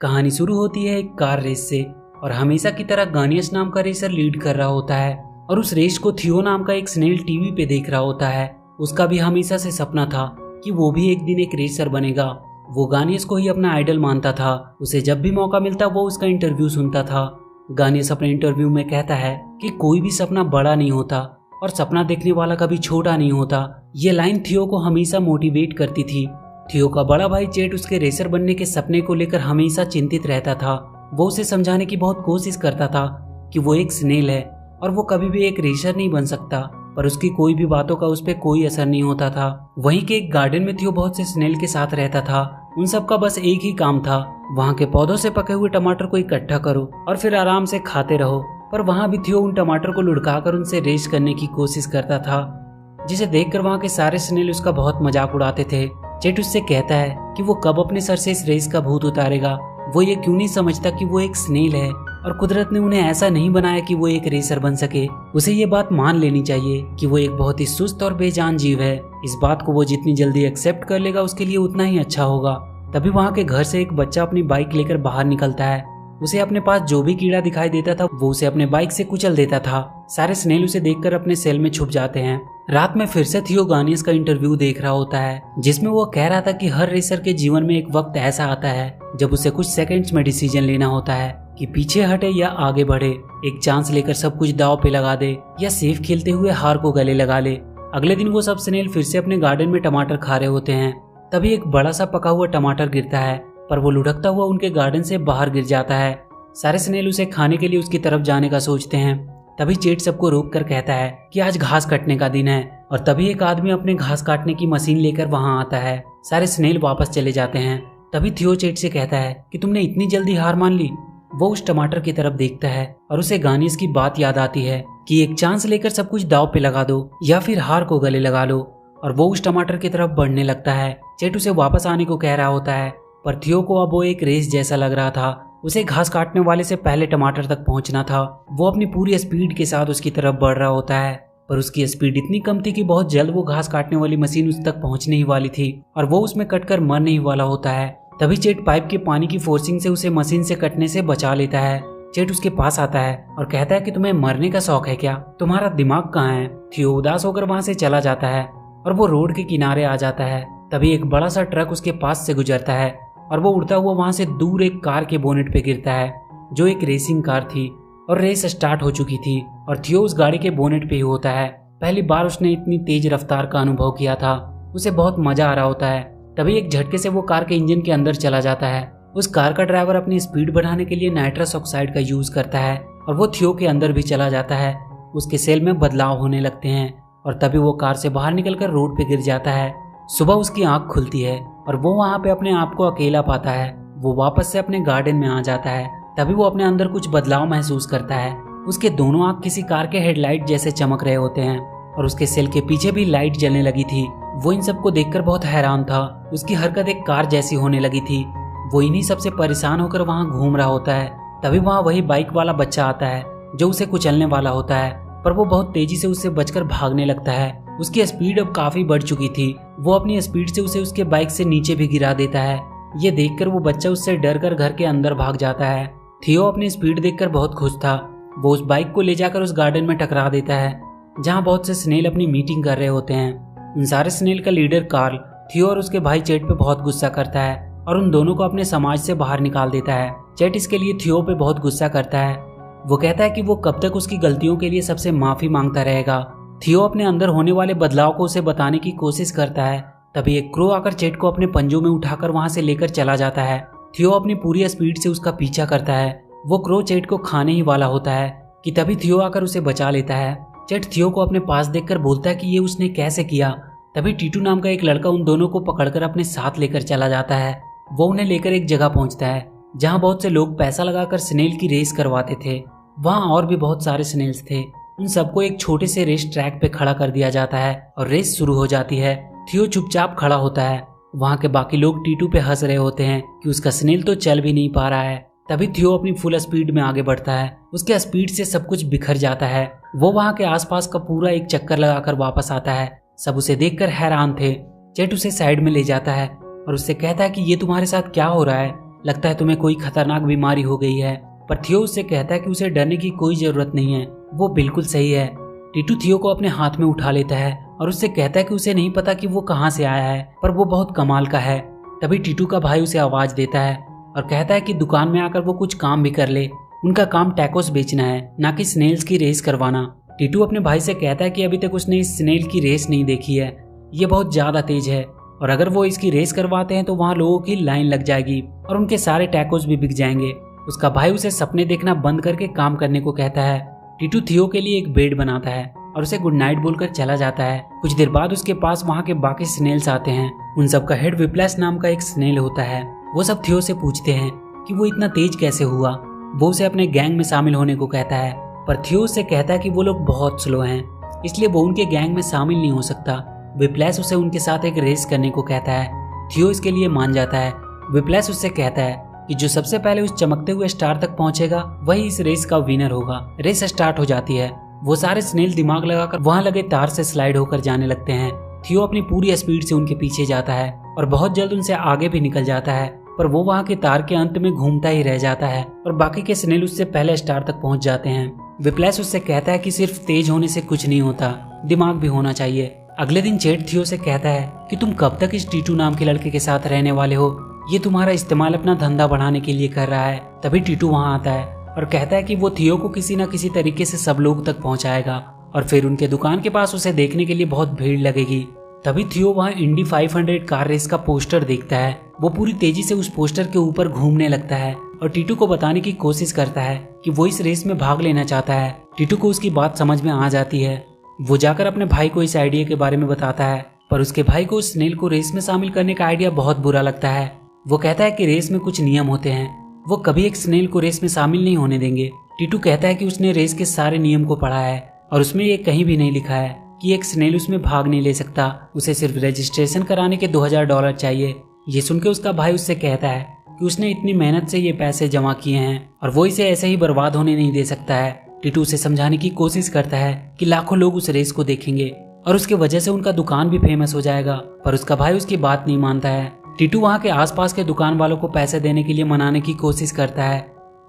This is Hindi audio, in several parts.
कहानी शुरू होती है एक कार रेस से और हमेशा की तरह गानियस नाम का रेसर लीड कर रहा होता है और उस रेस को थियो नाम का एक स्नेल टीवी पे देख रहा होता है। उसका भी हमेशा से सपना था कि वो भी एक दिन एक रेसर बनेगा। वो गानियस को ही अपना आइडल मानता था। उसे जब भी मौका मिलता वो उसका इंटरव्यू सुनता था। गानियस अपने इंटरव्यू में कहता है कि कोई भी सपना बड़ा नहीं होता और सपना देखने वाला कभी छोटा नहीं होता। ये लाइन थियो को हमेशा मोटिवेट करती थी। थियो का बड़ा भाई चेट उसके रेसर बनने के सपने को लेकर हमेशा चिंतित रहता था। वो उसे समझाने की बहुत कोशिश करता था कि वो एक स्नेल है और वो कभी भी एक रेसर नहीं बन सकता, पर उसकी कोई भी बातों का उस पर कोई असर नहीं होता था। वहीं के एक गार्डन में थियो बहुत से स्नेल के साथ रहता था। उन सब का बस एक ही काम था, वहाँ के पौधों से पके हुए टमाटर को इकट्ठा करो और फिर आराम से खाते रहो। पर वहाँ भी थियो उन टमाटर को लुढ़काकर उनसे रेस करने की कोशिश करता था, जिसे देखकर वहाँ के सारे स्नेल उसका बहुत मजाक उड़ाते थे। चेट उससे कहता है कि वो कब अपने सर से इस रेस का भूत उतारेगा। वो ये क्यों नहीं समझता कि वो एक स्नेल है और कुदरत ने उन्हें ऐसा नहीं बनाया कि वो एक रेसर बन सके। उसे ये बात मान लेनी चाहिए कि वो एक बहुत ही सुस्त और बेजान जीव है। इस बात को वो जितनी जल्दी एक्सेप्ट कर लेगा उसके लिए उतना ही अच्छा होगा। तभी वहाँ के घर से एक बच्चा अपनी बाइक लेकर बाहर निकलता है। उसे अपने पास जो भी कीड़ा दिखाई देता था वो उसे अपने बाइक से कुचल देता था। सारे स्नेल उसे देखकर अपने सेल में छुप जाते हैं। रात में फिर से थियो गानियस का इंटरव्यू देख रहा होता है, जिसमें वो कह रहा था कि हर रेसर के जीवन में एक वक्त ऐसा आता है जब उसे कुछ सेकंड्स में डिसीजन लेना होता है कि पीछे हटे या आगे बढ़े, एक चांस लेकर सब कुछ दांव पे लगा दे या सेफ खेलते हुए हार को गले लगा ले। अगले दिन वो सब स्नेल फिर से अपने गार्डन में टमाटर खा रहे होते हैं। तभी एक बड़ा सा पका हुआ टमाटर गिरता है, पर वो लुढ़कता हुआ उनके गार्डन से बाहर गिर जाता है। सारे स्नेल उसे खाने के लिए उसकी तरफ जाने का सोचते हैं। तभी चेट सबको रोक कर कहता है कि आज घास काटने का दिन है, और तभी एक आदमी अपने घास काटने की मशीन लेकर वहां आता है। सारे स्नेल वापस चले जाते हैं। तभी थियो चेट से कहता है कि तुमने इतनी जल्दी हार मान ली। वो उस टमाटर की तरफ देखता है और उसे गानियस की बात याद आती है कि एक चांस लेकर सब कुछ दांव पे लगा दो या फिर हार को गले लगा लो, और वो उस टमाटर की तरफ बढ़ने लगता है। चेट उसे वापस आने को कह रहा होता है, पर थियो को अब वो एक रेस जैसा लग रहा था। उसे घास काटने वाले से पहले टमाटर तक पहुंचना था। वो अपनी पूरी स्पीड के साथ उसकी तरफ बढ़ रहा होता है, पर उसकी स्पीड इतनी कम थी कि बहुत जल्द वो घास काटने वाली मशीन उस तक पहुंचने ही वाली थी और वो उसमें कटकर मरने ही वाला होता है। तभी चेट पाइप के पानी की फोर्सिंग से उसे मशीन से कटने से बचा लेता है। चेट उसके पास आता है और कहता है कि तुम्हें मरने का शौक है क्या? तुम्हारा दिमाग कहाँ है? थियो उदास होकर वहां से चला जाता है और वो रोड के किनारे आ जाता है। तभी एक बड़ा सा ट्रक उसके पास से गुजरता है और वो उड़ता हुआ वहां से दूर एक कार के बोनेट पे गिरता है, जो एक रेसिंग कार थी और रेस स्टार्ट हो चुकी थी और थियो उस गाड़ी के बोनेट पे ही होता है। पहली बार उसने इतनी तेज रफ्तार का अनुभव किया था। उसे बहुत मजा आ रहा होता है। तभी एक झटके से वो कार के इंजन के अंदर चला जाता है। उस कार का ड्राइवर अपनी स्पीड बढ़ाने के लिए नाइट्रस ऑक्साइड का यूज करता है और वो थियो के अंदर भी चला जाता है। उसके सेल में बदलाव होने लगते हैं और तभी वो कार से बाहर निकलकर रोड पे गिर जाता है। सुबह उसकी आंख खुलती है और वो वहाँ पे अपने आप को अकेला पाता है। वो वापस से अपने गार्डन में आ जाता है। तभी वो अपने अंदर कुछ बदलाव महसूस करता है। उसके दोनों आंख किसी कार के हेडलाइट जैसे चमक रहे होते हैं और उसके सेल के पीछे भी लाइट जलने लगी थी। वो इन सबको देखकर बहुत हैरान था। उसकी हरकत एक कार जैसी होने लगी थी। वो इन्हीं सबसे परेशान होकर वहाँ घूम रहा होता है। तभी वहाँ वही बाइक वाला बच्चा आता है जो उसे कुचलने वाला होता है, पर वो बहुत तेजी से उससे बचकर भागने लगता है। उसकी स्पीड अब काफी बढ़ चुकी थी। वो अपनी स्पीड से उसे उसके बाइक से नीचे भी गिरा देता है। ये देखकर वो बच्चा उससे डरकर घर के अंदर भाग जाता है। थियो अपनी स्पीड देखकर बहुत खुश था। वो उस बाइक को ले जाकर उस गार्डन में टकरा देता है, जहाँ बहुत से स्नेल अपनी मीटिंग कर रहे होते हैं। उन सारे स्नेल का लीडर कार्ल थियो और उसके भाई चेट पे बहुत गुस्सा करता है और उन दोनों को अपने समाज से बाहर निकाल देता है। चेट इसके लिए थियो पे बहुत गुस्सा करता है। वो कहता है कि वो कब तक उसकी गलतियों के लिए सबसे माफी मांगता रहेगा। थियो अपने अंदर होने वाले बदलाव को उसे बताने की कोशिश करता है। तभी एक क्रो आकर चेट को अपने पंजों में उठाकर वहां से लेकर चला जाता है। थियो अपनी पूरी स्पीड से उसका पीछा करता है। वो क्रो चेट को खाने ही वाला होता है कि तभी थियो आकर उसे बचा लेता है। चेट थियो को अपने पास देखकर बोलता है कि ये उसने कैसे किया। तभी टीटू नाम का एक लड़का उन दोनों को पकड़कर अपने साथ लेकर चला जाता है। वो उन्हें लेकर एक जगह पहुंचता है जहाँ बहुत से लोग पैसा लगाकर स्नेल की रेस करवाते थे। वहाँ और भी बहुत सारे स्नेल्स थे। उन सबको एक छोटे से रेस ट्रैक पे खड़ा कर दिया जाता है और रेस शुरू हो जाती है। थियो चुपचाप खड़ा होता है। वहाँ के बाकी लोग टीटू पे हंस रहे होते हैं कि उसका स्नेल तो चल भी नहीं पा रहा है। तभी थियो अपनी फुल स्पीड में आगे बढ़ता है। उसके स्पीड से सब कुछ बिखर जाता है। वो वहाँ के आसपास का पूरा एक चक्कर लगाकर वापस आता है। सब उसे देखकर हैरान थे। चेट उसे साइड में ले जाता है और उससे कहता है कि ये तुम्हारे साथ क्या हो रहा है? लगता है तुम्हें कोई खतरनाक बीमारी हो गई है। पर थियो उससे कहता है कि उसे डरने की कोई जरूरत नहीं है, वो बिल्कुल सही है। टीटू थियो को अपने हाथ में उठा लेता है और उससे कहता है कि उसे नहीं पता कि वो कहाँ से आया है, पर वो बहुत कमाल का है। तभी टीटू का भाई उसे आवाज देता है और कहता है कि दुकान में आकर वो कुछ काम भी कर ले। उनका काम टैकोस बेचना है, ना कि स्नेल्स की रेस करवाना। टीटू अपने भाई से कहता है कि अभी तक उसने इस स्नेल की रेस नहीं देखी है, ये बहुत ज्यादा तेज है और अगर वो इसकी रेस करवाते हैं तो वहाँ लोगों की लाइन लग जाएगी और उनके सारे टैकोस भी बिक जाएंगे। उसका भाई उसे सपने देखना बंद करके काम करने को कहता है। टीटू थियो के लिए एक बेड बनाता है और उसे गुड नाइट बोलकर चला जाता है। कुछ देर बाद उसके पास वहाँ के बाकी स्नेल्स आते हैं। उन सब का हेड विप्लैश नाम का एक स्नेल होता है। वो सब थियो से पूछते हैं कि वो इतना तेज कैसे हुआ। वो उसे अपने गैंग में शामिल होने को कहता है, पर थियो उससे कहता है कि वो लोग बहुत स्लो हैं, इसलिए वो उनके गैंग में शामिल नहीं हो सकता। विप्लैश उसे उनके साथ एक रेस करने को कहता है। थियो इसके लिए मान जाता है। विप्लैश उससे कहता है कि जो सबसे पहले उस चमकते हुए स्टार तक पहुंचेगा वही इस रेस का विनर होगा। रेस स्टार्ट हो जाती है। वो सारे स्नेल दिमाग लगाकर वहां लगे तार से स्लाइड होकर जाने लगते हैं। थियो अपनी पूरी स्पीड से उनके पीछे जाता है और बहुत जल्द उनसे आगे भी निकल जाता है, पर वो वहां के तार के अंत में घूमता ही रह जाता है और बाकी के स्नेल उससे पहले स्टार तक पहुंच जाते हैं। विप्लैश उससे कहता है कि सिर्फ तेज होने से कुछ नहीं होता, दिमाग भी होना चाहिए। अगले दिन चेट थियो से कहता है कि तुम कब तक इस टीटू नाम के लड़के के साथ रहने वाले हो, ये तुम्हारा इस्तेमाल अपना धंधा बढ़ाने के लिए कर रहा है। तभी टीटू वहाँ आता है और कहता है कि वो थियो को किसी न किसी तरीके से सब लोग तक पहुंचाएगा और फिर उनके दुकान के पास उसे देखने के लिए बहुत भीड़ लगेगी। तभी थियो वहाँ इंडी 500 कार रेस का पोस्टर देखता है। वो पूरी तेजी से उस पोस्टर के ऊपर घूमने लगता है और टीटू को बताने की कोशिश करता है कि वो इस रेस में भाग लेना चाहता है। टीटू को उसकी बात समझ में आ जाती है। वो जाकर अपने भाई को इस आइडिया के बारे में बताता है, पर उसके भाई को उस स्नेल को रेस में शामिल करने का आइडिया बहुत बुरा लगता है। वो कहता है कि रेस में कुछ नियम होते हैं, वो कभी एक स्नेल को रेस में शामिल नहीं होने देंगे। टीटू कहता है कि उसने रेस के सारे नियम को पढ़ा है और उसमें ये कहीं भी नहीं लिखा है कि एक स्नेल उसमें भाग नहीं ले सकता, उसे सिर्फ रजिस्ट्रेशन कराने के $2000 चाहिए। ये सुनकर उसका भाई उससे कहता है कि उसने इतनी मेहनत से ये पैसे जमा किए हैं और वो इसे ऐसे ही बर्बाद होने नहीं दे सकता है। टीटू उसे समझाने की कोशिश करता है कि लाखों लोग उस रेस को देखेंगे और उसके वजह से उनका दुकान भी फेमस हो जाएगा, पर उसका भाई उसकी बात नहीं मानता है। टीटू वहाँ के आसपास के दुकान वालों को पैसे देने के लिए मनाने की कोशिश करता है।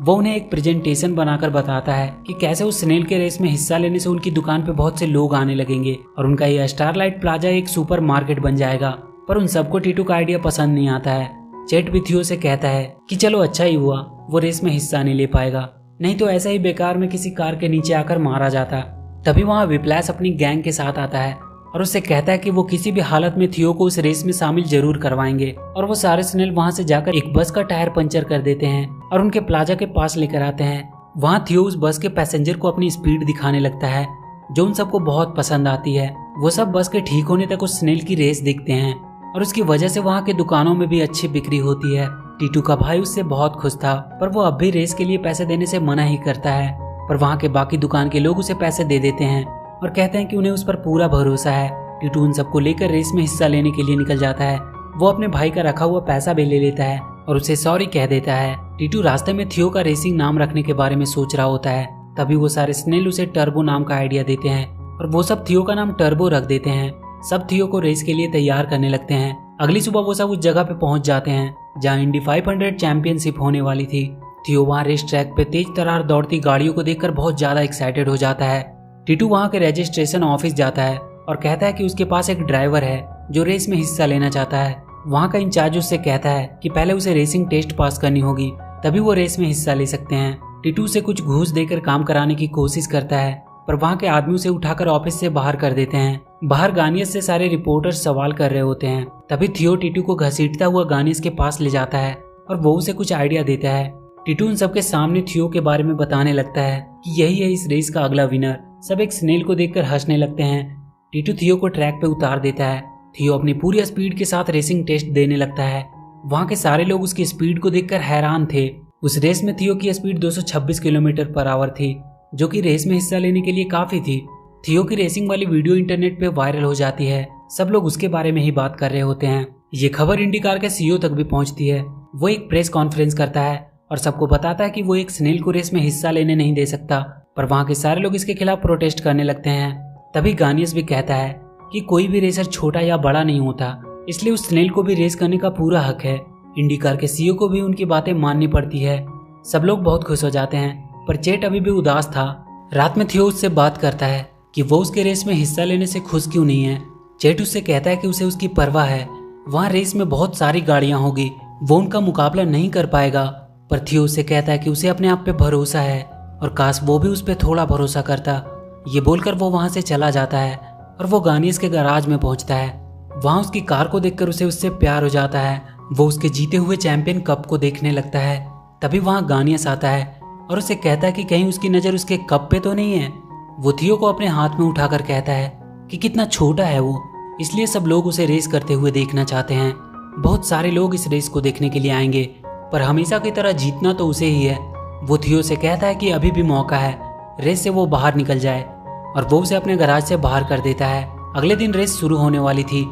वो उन्हें एक प्रेजेंटेशन बनाकर बताता है कि कैसे उस स्नेल के रेस में हिस्सा लेने से उनकी दुकान पे बहुत से लोग आने लगेंगे और उनका यह स्टारलाइट प्लाजा एक सुपर मार्केट बन जाएगा। पर उन सबको टीटू का आइडिया पसंद नहीं आता है। चेट भी थियो से कहता है कि चलो अच्छा ही हुआ वो रेस में हिस्सा नहीं ले पाएगा, नहीं तो ऐसा ही बेकार में किसी कार के नीचे आकर मारा जाता। तभी वहाँ विप्लैश अपनी गैंग के साथ आता है और उससे कहता है कि वो किसी भी हालत में थियो को उस रेस में शामिल जरूर करवाएंगे और वो सारे स्नेल वहाँ से जाकर एक बस का टायर पंचर कर देते हैं और उनके प्लाजा के पास लेकर आते हैं। वहाँ थियो उस बस के पैसेंजर को अपनी स्पीड दिखाने लगता है, जो उन सबको बहुत पसंद आती है। वो सब बस के ठीक होने तक उस स्नेल की रेस देखते हैं और उसकी वजह से वहाँ के दुकानों में भी अच्छी बिक्री होती है। टीटू का भाई उससे बहुत खुश था, पर वो अब भी रेस के लिए पैसे देने से मना ही करता है। पर वहाँ के बाकी दुकान के लोग उसे पैसे दे देते हैं और कहते हैं कि उन्हें उस पर पूरा भरोसा है। टीटू उन सबको लेकर रेस में हिस्सा लेने के लिए निकल जाता है। वो अपने भाई का रखा हुआ पैसा भी ले लेता है और उसे सॉरी कह देता है। टीटू रास्ते में थियो का रेसिंग नाम रखने के बारे में सोच रहा होता है। तभी वो सारे स्नेल उसे टर्बो नाम का आइडिया देते हैं और वो सब थियो का नाम टर्बो रख देते हैं। सब थियो को रेस के लिए तैयार करने लगते हैं। अगली सुबह वो सब उस जगह पे पहुंच जाते हैं जहाँ इंडी 500 चैंपियनशिप होने वाली थी। थियो वहाँ रेस ट्रैक पे तेज तरार दौड़ती गाड़ियों को देखकर बहुत ज्यादा एक्साइटेड हो जाता है। टीटू वहाँ के रजिस्ट्रेशन ऑफिस जाता है और कहता है कि उसके पास एक ड्राइवर है जो रेस में हिस्सा लेना चाहता है। वहाँ का इंचार्ज उससे कहता है कि पहले उसे रेसिंग टेस्ट पास करनी होगी, तभी वो रेस में हिस्सा ले सकते हैं। टीटू से कुछ घूस देकर काम कराने की कोशिश करता है, पर वहाँ के आदमी उसे उठाकर ऑफिस से बाहर कर देते हैं। बाहर गानियस से सारे रिपोर्टर्स सवाल कर रहे होते हैं। तभी थियो टीटू को घसीटता हुआ गानियस के पास ले जाता है और वो उसे कुछ आइडिया देता है। टीटू उन सबके सामने थियो के बारे में बताने लगता है कि यही है इस रेस का अगला विनर। सब एक स्नेल को देखकर हंसने लगते हैं। टीटू थियो को ट्रैक पे उतार देता है। थियो अपनी पूरी स्पीड के साथ रेसिंग टेस्ट देने लगता है। वहाँ के सारे लोग उसकी स्पीड को देखकर हैरान थे। उस रेस में थियो की स्पीड 226 किलोमीटर पर आवर थी, जो कि रेस में हिस्सा लेने के लिए काफी थी। थियो की रेसिंग वाली वीडियो इंटरनेट पे वायरल हो जाती है। सब लोग उसके बारे में ही बात कर रहे होते हैं। ये खबर इंडिकार के सीईओ तक भी पहुंचती है। वो एक प्रेस कॉन्फ्रेंस करता है और सबको बताता है कि वो एक स्नेल को रेस में हिस्सा लेने नहीं दे सकता, पर वहाँ के सारे लोग इसके खिलाफ प्रोटेस्ट करने लगते हैं। तभी गानियस भी कहता है कि कोई भी रेसर छोटा या बड़ा नहीं होता, इसलिए उस स्नेल को भी रेस करने का पूरा हक है। इंडी कार के सीईओ को भी उनकी बातें माननी पड़ती है। सब लोग बहुत खुश हो जाते हैं, पर चेट अभी भी उदास था। रात में थियो उससे बात करता है कि वो उसके रेस में हिस्सा लेने से खुश क्यों नहीं है। चेट उससे कहता है कि उसे उसकी परवाह है, वहाँ रेस में बहुत सारी गाड़ियां होगी, वो उनका मुकाबला नहीं कर पाएगा। पर थियो उससे कहता है कि उसे अपने आप पे भरोसा है और काश वो भी उस पर थोड़ा भरोसा करता। ये बोलकर वो वहाँ से चला जाता है और वो गानियस के गैराज में पहुंचता है। वहाँ उसकी कार को देखकर उसे उससे प्यार हो जाता है। वो उसके जीते हुए चैंपियन कप को देखने लगता है। तभी वहाँ गानियस आता है और उसे कहता है कि कहीं उसकी नज़र उसके कप पे तो नहीं है। वो थियो को अपने हाथ में उठाकर कहता है कि कितना छोटा है वो, इसलिए सब लोग उसे रेस करते हुए देखना चाहते हैं। बहुत सारे लोग इस रेस को देखने के लिए आएंगे, पर हमेशा की तरह जीतना तो उसे ही है। वो थियो से कहता है कि अभी भी मौका है, रेस से वो बाहर निकल जाए, और वो उसे अपने गैराज से बाहर कर देता है। अगले दिन रेस शुरू होने वाली थी।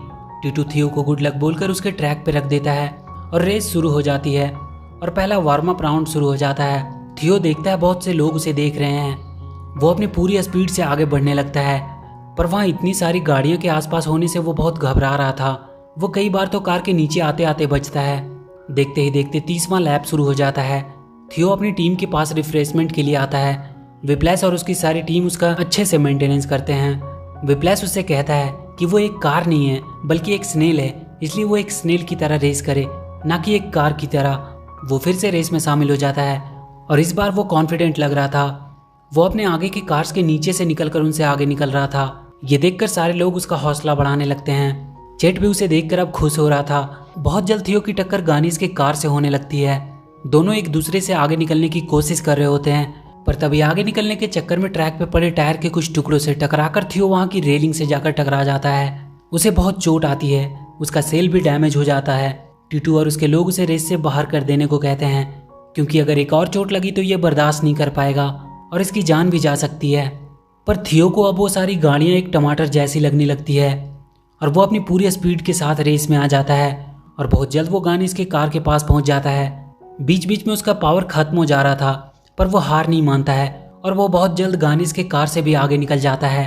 टीटू थियो को गुड लक बोलकर उसके ट्रैक पे रख देता है और रेस शुरू हो जाती है और पहला वार्म अप राउंड शुरू हो जाता है। थियो देखता है बहुत से लोग उसे देख रहे हैं। वो अपनी पूरी स्पीड से आगे बढ़ने लगता है, पर वहाँ इतनी सारी गाड़ियों के आसपास होने से वो बहुत घबरा रहा था। वो कई बार तो कार के नीचे आते आते बचता है। देखते ही देखते 30वां लैप शुरू हो जाता है। थियो अपनी टीम के पास रिफ्रेशमेंट के लिए आता है। विप्लैश और उसकी सारी टीम उसका अच्छे से मेंटेनेंस करते हैं। विप्लैश उससे कहता है कि वो एक कार नहीं है बल्कि एक स्नेल है, इसलिए वो एक स्नेल की तरह रेस करे, ना कि एक कार की तरह। वो फिर से रेस में शामिल हो जाता है और इस बार वो कॉन्फिडेंट लग रहा था। वो अपने आगे की कार्स के नीचे से निकलकर उनसे आगे निकल रहा था। ये देखकर सारे लोग उसका हौसला बढ़ाने लगते हैं। चेट भी उसे देखकर अब खुश हो रहा था। बहुत जल्द थियो की टक्कर गानिस के कार से होने लगती है। दोनों एक दूसरे से आगे निकलने की कोशिश कर रहे होते हैं, पर तभी आगे निकलने के चक्कर में ट्रैक पे पड़े टायर के कुछ टुकड़ों से टकराकर थियो वहाँ की रेलिंग से जाकर टकरा जाता है। उसे बहुत चोट आती है, उसका सेल भी डैमेज हो जाता है। टीटू और उसके लोग उसे रेस से बाहर कर देने को कहते हैं, क्योंकि अगर एक और चोट लगी तो ये बर्दाश्त नहीं कर पाएगा और इसकी जान भी जा सकती है। पर थियो को अब वो सारी गाड़ियाँ एक टमाटर जैसी लगने लगती है और वो अपनी पूरी स्पीड के साथ रेस में आ जाता है और बहुत जल्द वो गानिस के कार के पास पहुंच जाता है। बीच बीच में उसका पावर खत्म हो जा रहा था, पर वो हार नहीं मानता है और वो बहुत जल्द गानिस के कार से भी आगे निकल जाता है।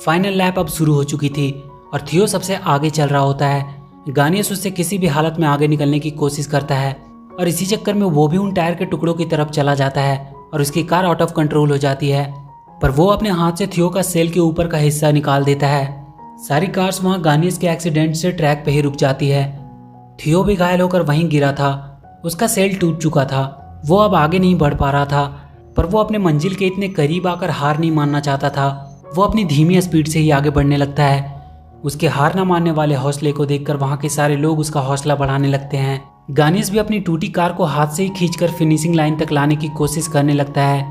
फाइनल लैप अब शुरू हो चुकी थी और थियो सबसे आगे चल रहा होता है। गानिस उससे किसी भी हालत में आगे निकलने की कोशिश करता है और इसी चक्कर में वो भी उन टायर के टुकड़ों की तरफ चला जाता है और उसकी कार आउट ऑफ कंट्रोल हो जाती है। पर वो अपने हाथ से थियो का सेल के ऊपर का हिस्सा निकाल देता है। सारी कार्स वहाँ गानिस के एक्सीडेंट से ट्रैक पे ही रुक जाती है। थियो भी घायल होकर वहीं गिरा था। उसका सेल टूट चुका था। वो अब आगे नहीं बढ़ पा रहा था, पर वो अपने मंजिल के इतने करीब आकर हार नहीं मानना चाहता था। वो अपनी धीमी स्पीड से ही आगे बढ़ने लगता है। उसके हार न मानने वाले हौसले को देखकर वहाँ के सारे लोग उसका हौसला बढ़ाने लगते हैं। गानिस भी अपनी टूटी कार को हाथ से ही खींचकर फिनिशिंग लाइन तक लाने की कोशिश करने लगता है।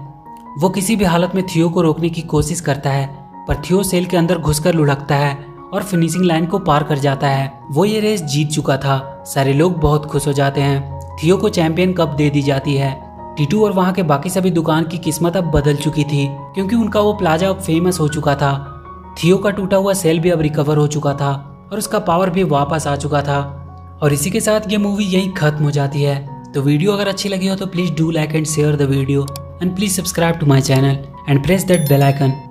वो किसी भी हालत में थियो को रोकने की कोशिश करता है, पर थियो सेल के अंदर घुसकर लुढ़कता है और फिनिशिंग लाइन को पार कर जाता है। वो ये रेस जीत चुका था। सारे लोग बहुत खुश हो जाते हैं। थियो को चैंपियन कप दे दी जाती है। टीटू और वहाँ के बाकी सभी दुकान की किस्मत अब बदल चुकी थी, क्योंकि उनका वो प्लाजा अब फेमस हो चुका था। थियो का टूटा हुआ सेल भी अब रिकवर हो चुका था और उसका पावर भी वापस आ चुका था। और इसी के साथ ये मूवी यहीं खत्म हो जाती है। तो वीडियो अगर अच्छी लगी हो तो please do like and share the video and please subscribe to my channel and press that bell icon